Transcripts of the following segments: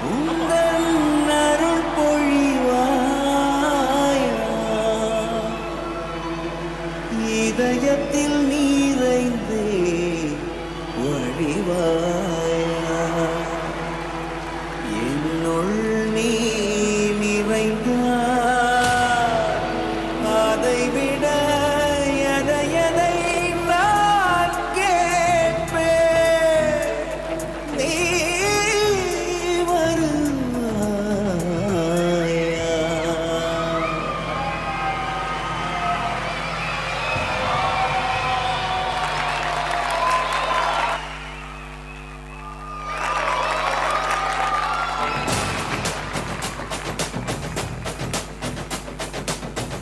உந்தன் அருள் பொழிவாயா இதயத்தில் நீரைந்தே வழிவாயா என்னுள் நீ நிறைந்தாய் அதைவிட எதை நான் கேட்பேன் நீ வருவாயா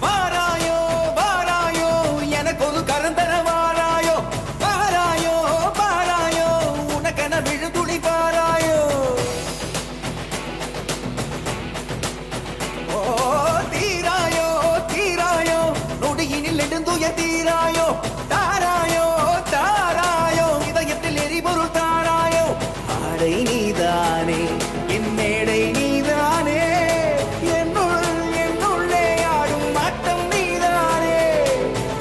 வாராயோ வாராயோ எனக்கு ஒரு கரந்தர வாராயோ வாராயோ வாராயோ உனக்கென விழுதுளி பாராயோ ஓ தீராயோ தீராயோ நொடியினில் நெடுந்துய தீராயோ தாராயோ தாராயோ இதயத்தில் எரிபொருள் தாராயோ ஆடை நீதானே என் மேடை நீதானே என்னுள்ளே ஆடும் ஆட்டம் நீதானே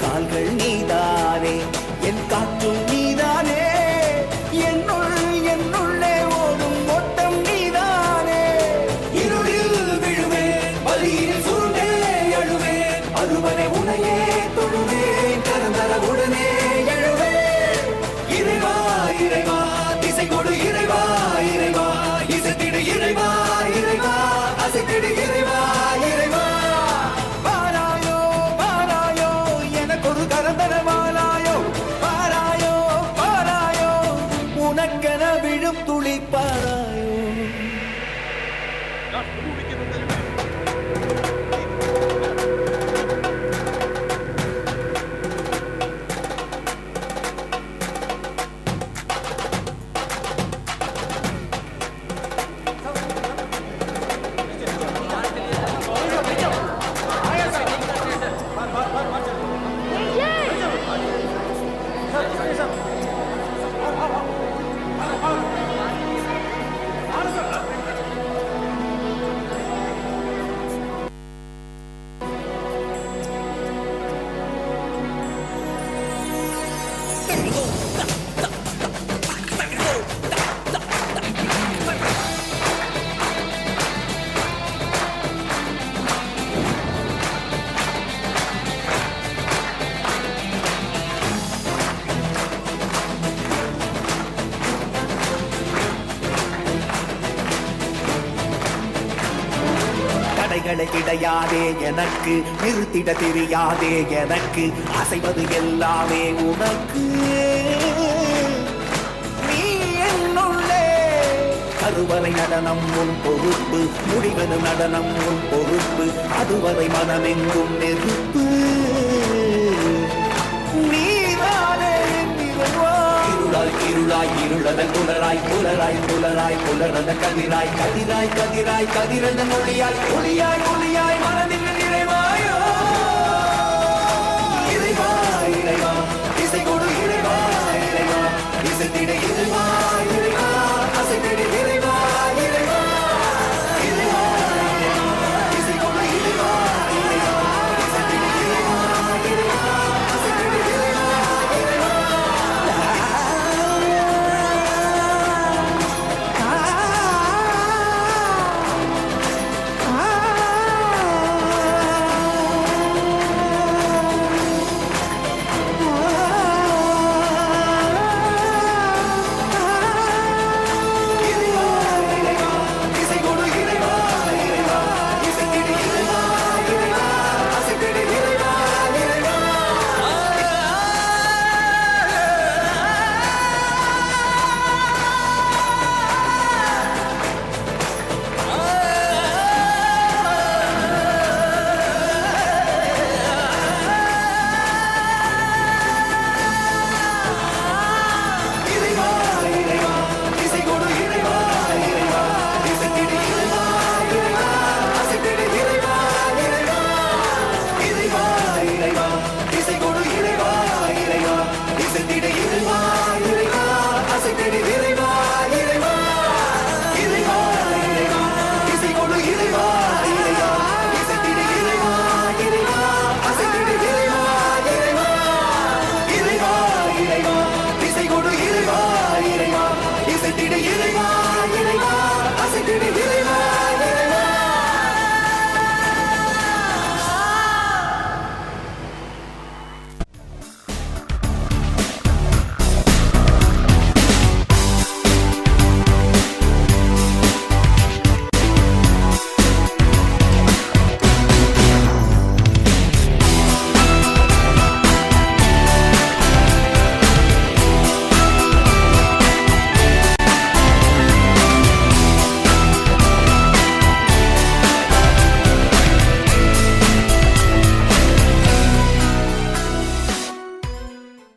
கால்கள் நீதானே என் காற்றும் நீதானே என்னுள்ளே ஓடும் ஓட்டம் நீதானே இருளில் விழுவேன் வலியில் சுருண்டே எழுவேன் அருவனை உனையே தொழுவேன் கரந்தர உடனே எழுவேன் இறைவா இறைவா திசை கொடு இறைவா இறைவா இசைத்திடு இறைவா இறைவா அசைத்திடு இறைவா இறைவா வாராயோ வாராயோ எனக்கு ஒரு கரந்தர வாராயோ வாராயோ வாராயோ உனக்கென விழும் துளி பாராயோ தடைகளை கிடையாதே எனக்கு நிறுத்திட தெரியாதே எனக்கு அசைவது எல்லாமே உனக்கு நீ என்னுள்ளே கருவறை நடனம் உன் பொறுப்பு முடிவது நடனம் உன் பொறுப்பு அதுவரை மனமெங்கும் நெருப்பு நீதானே இருளாய் இருளாய் இருளதன் புலராய் புலராய் புலராய் புலரதன் கதிராய் கதிராய் கதிராய் கதிரதன் ஒளியாய் ஒளியாய் ஒளியாய் மனதில் நிறைவாய்